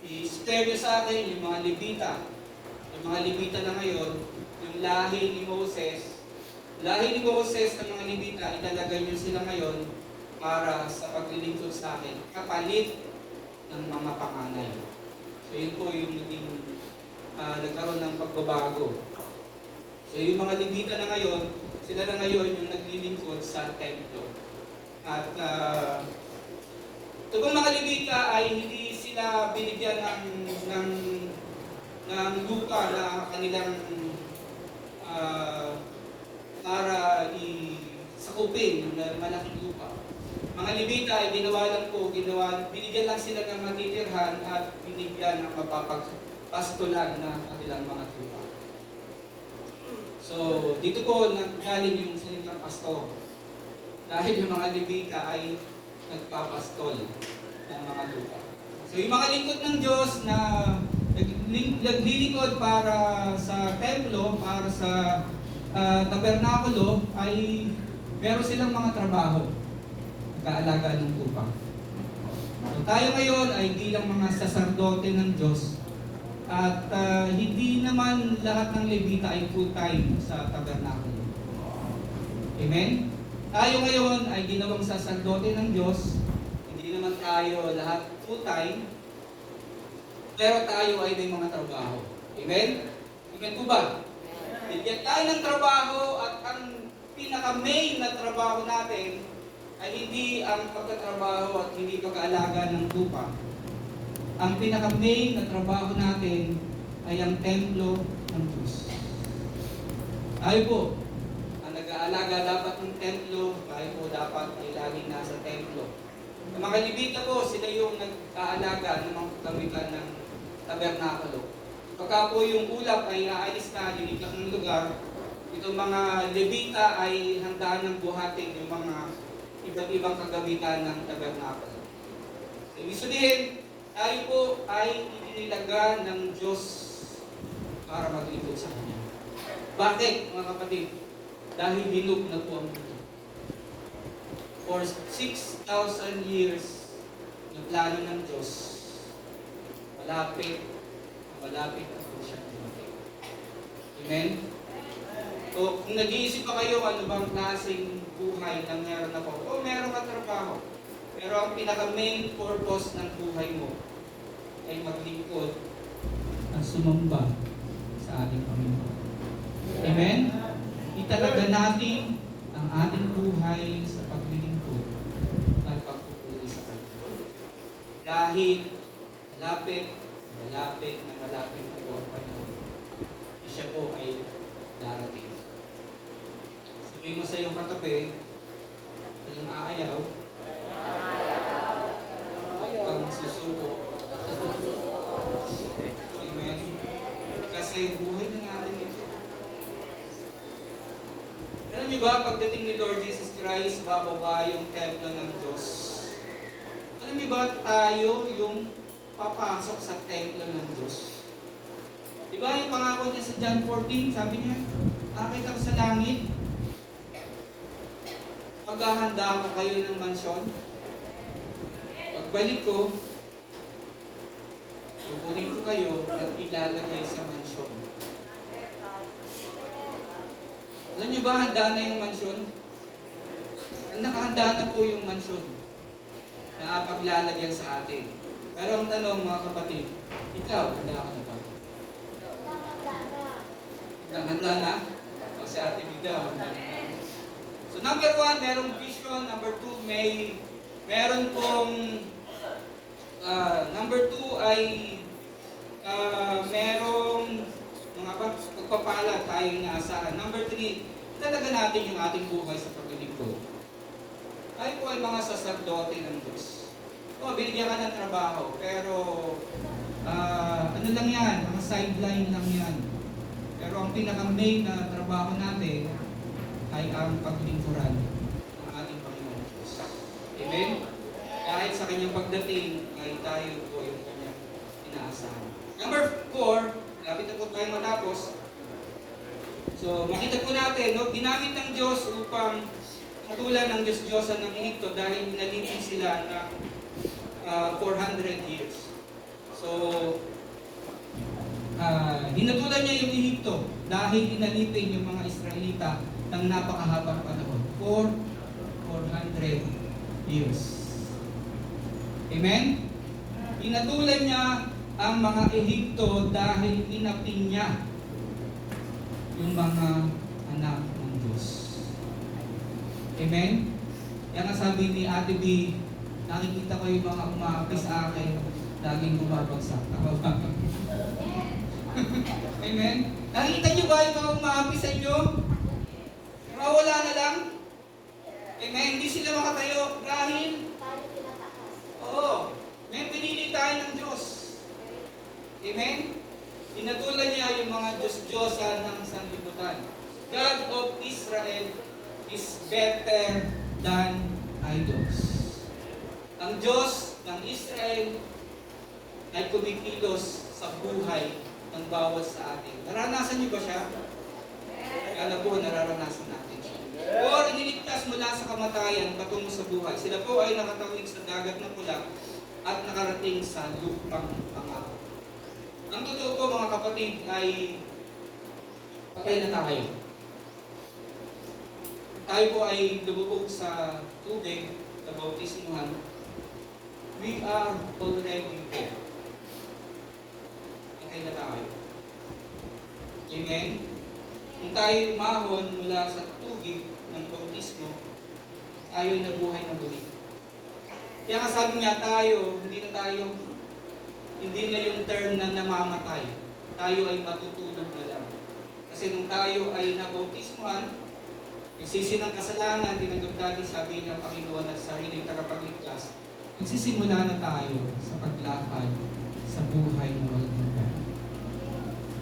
i-spare niyo sa akin yung mga Levita. Yung mga Levita na ngayon, yung lahi ni Moses ng mga Levita, ilalagay niyo sila ngayon para sa paglilingkod sa akin. Kapalit ng mga panganay. So yun po yung naging nagkaroon ng pagbabago. So yung mga Levita na ngayon, sila na ngayon yung naglilingkod sa templo. At ito pong mga Levita ay hindi sila binigyan ng lupa na kanilang para sakupin yung malaking lupa. Mga Levita ay binigyan lang sila ng matitirhan at binigyan ng mapapagpastulan na kanilang mga lupa. So, dito po nanggaling yung salitang pastor. Dahil yung mga Levita ay nagpapastol ng mga lupa. So, yung mga lingkod ng Diyos na naglilingkod para sa templo, para sa tabernakulo, ay meron silang mga trabaho. Nag-aalaga ng lupa. So, tayo ngayon ay bilang mga saserdote ng Diyos. At hindi naman lahat ng Levita ay full-time sa tabernakulo. Amen? Tayo ngayon ay ginawang saserdote ng Diyos. Hindi naman tayo lahat full-time. Pero tayo ay may mga trabaho. Amen? Amen po ba? Bigyan tayo ng trabaho at ang pinaka-main na trabaho natin ay hindi ang pagtatrabaho at hindi pag-aalaga ng lupa. Ang pinaka-main na trabaho natin ay ang templo ng Diyos. Tayo po, ang nag-aalaga dapat ng templo, tayo po dapat ay laging nasa templo. Ang mga Levita po, sila yung nag-aalaga ng mga kagamitan ng tabernakulo. Pagka po yung ulap ay aalis na, linitak ng lugar, itong mga Levita ay handaan ng buhatin yung mga iba't ibang kagamitan ng tabernakulo. So, ibig sabihin, tayo po ay inilaga ng Diyos para maglingkod sa Kanya. Bakit, mga kapatid? Dahil hinug na po ang mundo. For 6,000 years, yung plano ng Diyos, malapit na po siya dumating. Amen? So, kung nag-iisip pa kayo, ano bang klaseng buhay na meron ako? O, meron ka trabaho. Pero ang pinaka-main purpose ng buhay mo ay maglingkod at sumamba sa ating Panginoon. Amen? Italaga natin ang ating buhay sa paglilingkod at pagpupuli sa Kanya. Dahil malapit na po ang panahon. Siya po ay darating. Sabihin mo sa iyong katabi, yung aayaw, ang susuko. Amen. Kasi buhay na natin ito. Alam niyo ba, pagdating ni Lord Jesus Christ, bababa yung templo ng Diyos. Alam niyo ba, tayo yung papasok sa templo ng Diyos. Diba yung pangako niya sa John 14, sabi niya, akit ako sa langit, paghahanda ko kayo ng mansyon, pagbalik ko, kukunin ko kayo at ilalagay sa mansyon. Alam niyo ba, handa na yung mansyon? Nakahanda na po yung mansyon na paglalagyan sa atin. Pero ang tanong, mga kapatid, ikaw, handa ka na ba? Handa na? O si Ate Vida, handa na. So number 1, merong vision. Number 2, meron pong number 2 ay merong mga pagpapala tayong inaasahan. Number 3, talaga natin yung ating buhay sa paglilingkod. Tayo po ay mga saserdote ng Diyos. O, binigyan ka ng trabaho, pero ano lang yan, mga sideline lang yan. Pero ang pinaka-main na trabaho natin ay ang paglingkuran ng ating Panginoon Diyos. Amen? Kahit sa kanyang pagdating, ay tayo po yung kanyang inaasahan. Number 4, lapit na po tayo matapos. So, makita po natin, no, ginamit ng Diyos upang hatulan ng Diyos-Diyosan ng Ehipto dahil inalipin sila ng 400 years. So, hinatulan niya yung Ehipto dahil inalipin yung mga Israelita ng napakahabang panahon. 400 years. Amen? Pinatulan niya ang mga Ehipto dahil inapin niya yung mga anak ng Diyos. Amen? Yan ang sabi ni Ate B, nakikita ko yung mga umaapi sa akin, laging bumabagsak. Tama ba? Amen? Nakikita niyo ba yung mga umaapi sa inyo? Mawala na lang? Amen? Hindi sila makatayo dahil oo, may pinili tayo ng Diyos. Amen? Pinatulan niya yung mga Diyos-Diyosan ng sanlibutan. God of Israel is better than idols. Ang Diyos ng Israel ay kumikilos sa buhay ng bawat sa atin. Naranasan niyo ba siya? Kala po, nararanasan natin siya. O iniligtas mula sa kamatayan patungo sa buhay. Sila po ay nakatawid sa dagat ng pula at nakarating sa lupang pangako. Ang totoo po mga kapatid ay patay na tayo. Tayo po ay lumubog sa tubig na bautismuhan. We are already dead. Patay na tayo. Amen? Kung tayo umahon mula sa tubig ng bautismo, tayo ay nabuhay na muli. Kaya nga sabi niya tayo, hindi na yung term na namamatay. Tayo ay matutulog na lang. Kasi nung tayo ay nabautismuhan, nagsisi ng kasalanan, tinanggap natin sabi ng Panginoon at sariling tagapagligtas, magsisimula na tayo sa paglakad sa buhay na walang hanggan.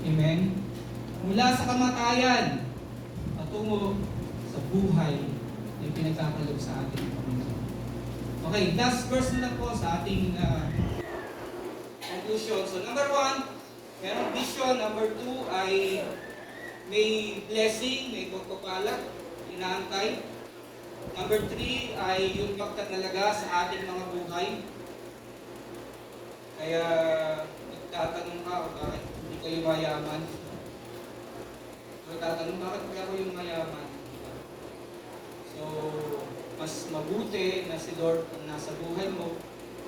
Amen? Mula sa kamatayan, patungo sa buhay na pinagkakalog sa ating Panginoon. Okay, last verse na lang po sa ating conclusion. So number 1, merong vision. Number 2 ay may blessing, may pagpapala, inaantay. Number 3 ay yung pagtatalaga sa ating mga buhay. Kaya nagtatanong ka kung bakit hindi kayo mayaman. Nagtatanong bakit kaya ako yung mayaman. So, mas mabuti na si Lord ang nasa buhay mo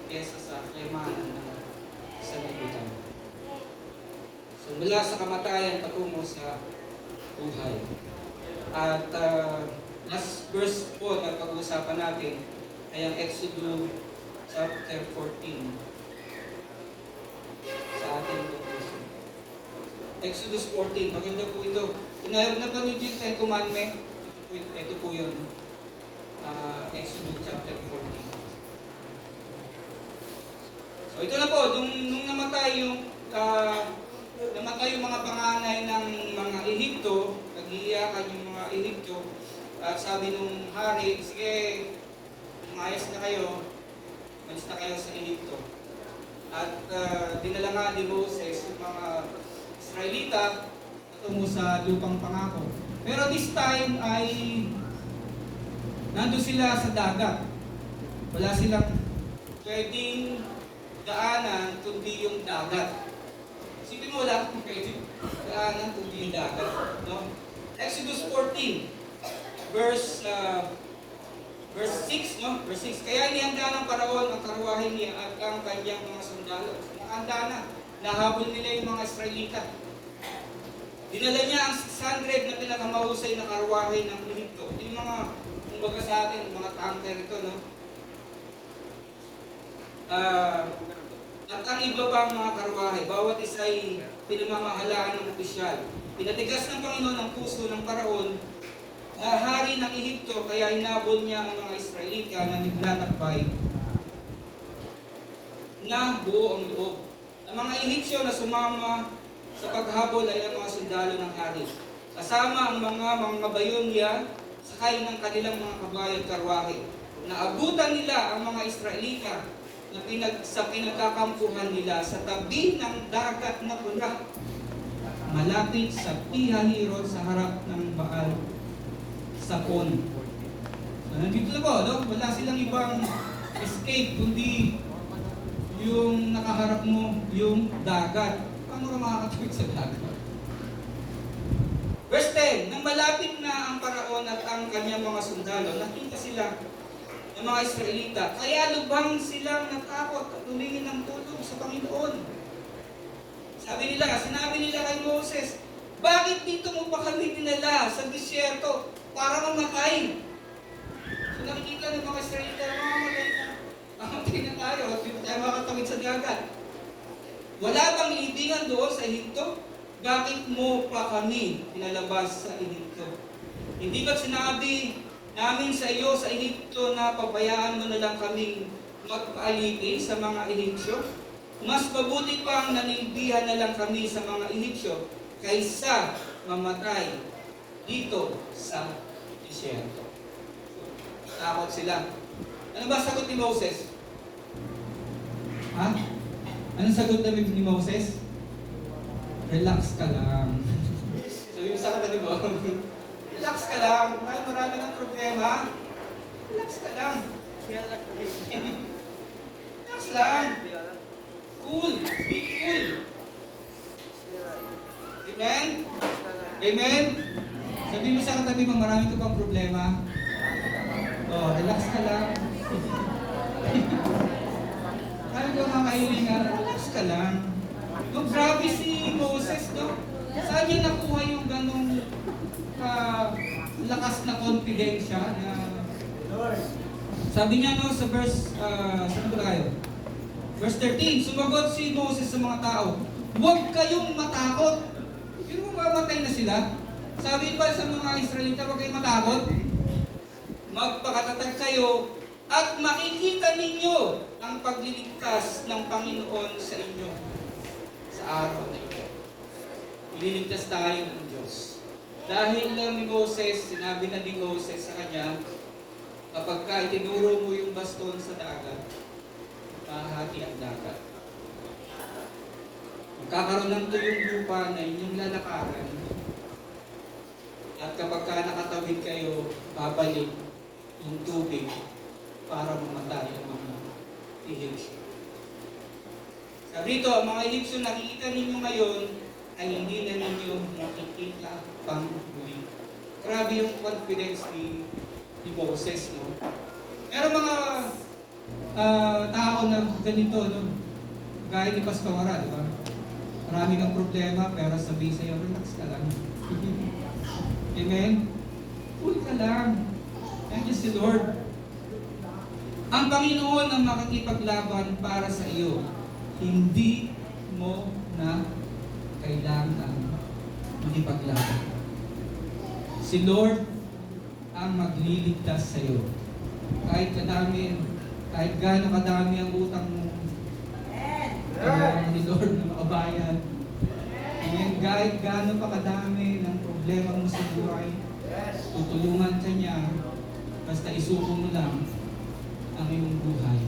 kesa sa kayamanan ng sanlibutan. So, mula sa kamatayan patungo sa buhay. At last verse po na pag-uusapan natin ay ang Exodus chapter 14 sa ating conclusion. Exodus 14, maganda po ito. Kung napanood yung 10 Commandment, ito po yun. Exodus chapter 14. So ito na po, nung namatay yung mga panganay ng mga Ehipto, nag-iiyakan yung mga Ehipto, at sabi nung hari, sige, umayos na kayo, malis na kayo sa Ehipto. At dinala nga ni Moses yung mga Israelita patungo sa lupang pangako. Pero this time ay nandun sila sa dagat. Wala silang pwedeng daanan kundi yung dagat. Isipin mo, wala kang pwedeng daanan kundi yung dagat. No? Exodus 14, verse 6, no? Verse 6. Kaya inihanda ng Paraon ang karuwahe niya at ang kanyang mga sundalo. Nakahanda na. Nahabol nila yung mga Israelita. Dinala niya ang 600 na pinakamahusay na karuwahe ng Ehipto. Yung mga, kumbaga sa atin, mga tanker ito, no? At ang iba pang mga karuwahe, bawat isa ay pinamamahalaan ng opisyal. Pinatigas ng Panginoon ang puso ng Paraon na hari ng Ehipto, kaya hinabol niya ang mga Israelita na naglalakbay na buo ang loob. Ang mga Ehipsyo na sumama sa paghabol ay ang mga sundalo ng hari. Kasama ang mga bayonya sakay ng kanilang mga kabayo at karwahe. Naabutan nila ang mga Israelita na sa pinagkakampuhan nila sa tabi ng dagat na pula, malapit sa Pihahirot sa harap ng Baal Sapon. So, nandito na po, no? Wala silang ibang escape kundi yung nakaharap mo, yung dagat. Paano ka makakatawid sa dagat? Verse 10, nang malapit na ang Paraon at ang kanyang mga sundalo, nakita sila ng ng mga Israelita. Kaya lubhang silang natakot at tumingin ng tulong sa Panginoon. Sinabi nila kay Moses, bakit dito mo pa kami dinala sa disyerto para mamatay? So nakikita ng mga Israelita, mamamatay na. Mamatay na tayo, at hindi tayo makatawid sa dagat. Wala bang libingan doon sa Ehipto? Bakit mo pa kami pinalabas sa Ehipto? Hindi ba sinabi namin sa iyo sa Ehipto na pabayaan mo na lang kaming magpaalipin sa mga Ehipsyo? Mas mabuti pang nanilbihan na lang kami sa mga Ehipsyo kaysa mamatay dito sa disyerto. Takot sila. Ano ba sagot ni Moses? Ha? Anong sagot ni Moses? Relax ka lang. So yung sagot ni Moses, relax ka lang. Marami ng problema. Relax ka lang. Relax lang. Cool. Be cool. Amen? Amen? Sabi mo sa katabi mo, marami ka pang problema. Oh, relax ka lang. Sabi ko mga kaibigan, relax ka lang. No, grabe si Moses, no? Saan niya nakuha yung ganong lakas na confidensya na sabi niya no sa verse, saan ba tayo? Verse 13, sumagot si Moses sa mga tao, huwag kayong matakot. Yun mo mamatay na sila. Sabi pa sa mga Israelita, huwag kayong matakot. Magpakatatag kayo at makikita ninyo ang pagliligtas ng Panginoon sa inyo sa araw na ito. Ililigtas tayo ng Diyos. Dahil lang ni Moses, sinabi na ni Moses sa kanya, kapag ka itinuro mo yung baston sa dagat, mahati ang dagat. Magkakaroon ng tuyong lupa na inyong lalakaran. At kapag ka nakatawid kayo, babalik yung tubig para mamatay ang mga Ehipsyo. Sabi rito, ang mga Ehipsyo nakikita ninyo ngayon ay hindi na ninyo nakikita pang muli. Grabe yung confidence ni Moses, no? Pero mga tao na ganito, no? Gaya ni Pastor Wara, di ba? Marami kang problema, pero sabi sa'yo, relax ka lang. Amen? Cool ka lang. Thank you si Lord. Ang Panginoon ang makikipaglaban para sa iyo. Hindi mo na kailangan makipaglaban. Si Lord ang magliligtas sa iyo. Kahit gaano kadami ang utang mo, kailangan ni Lord na makabayad. Amen. Kahit gaano pa kadami ng problema mo sa buhay, tutulungan ka niya, basta isuko mo lang ang iyong buhay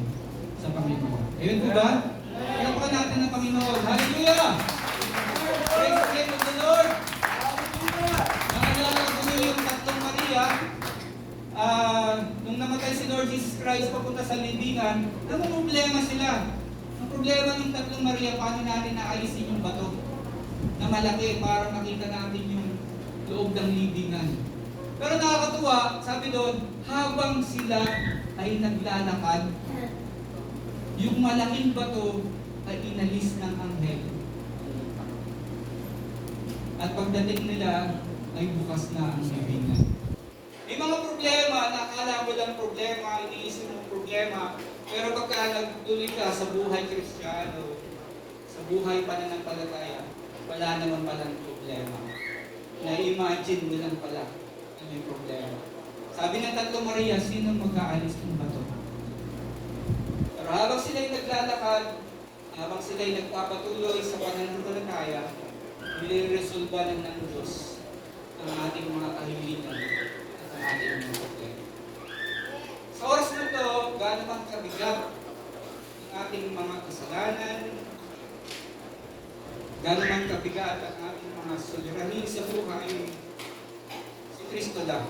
sa Panginoon. Amen po ba? Kailangan natin ang Panginoon. Hallelujah! Praise the name of the Lord! Naalala ko nyo yung tatlong Maria, nung namatay si Lord Jesus Christ papunta sa libingan, anong problema sila? Ang problema ng tatlong Maria, paano natin naalisin yung bato na malaki para makita natin yung loob ng libingan. Pero nakakatuwa, sabi doon, habang sila ay naglalakad, yung malaking bato ay inalis ng anghel. At pagdating nila, ay bukas na ang libingan. May mga problema, nakakala mo lang problema, iniisip mo problema, pero pagka nagtuloy ka sa buhay Kristiyano, sa buhay pananampalataya, wala naman palang problema. Na-imagine mo lang pala na may problema. Sabi ng tatlong Maria, sino mag-aalis ng bato? Pero habang sila'y naglalakad, habang sila'y nagpapatuloy sa pananampalataya, niliresolba ng Diyos ang ating mga kahilingan at ang ating mga problema. Sa oras na ito, gaano bang kabigat ang ating mga kasalanan, gaano man kabigat ang ating mga suliranin sa buhay, si Kristo lang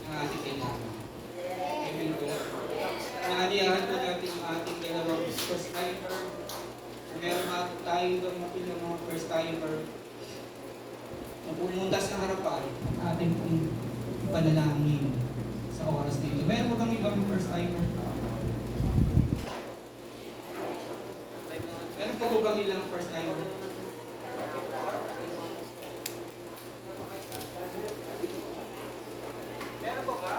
ang ating kailangan. Amen po. Naaliyahan po natin ang ating dalawang first timer. Meron tayo doon mga first timer na pumunta sa harapan ang ating panalangin sa sa oras dito. Meron po kang ibang first timer. Meron po bang ilang first timer? Meron po ba?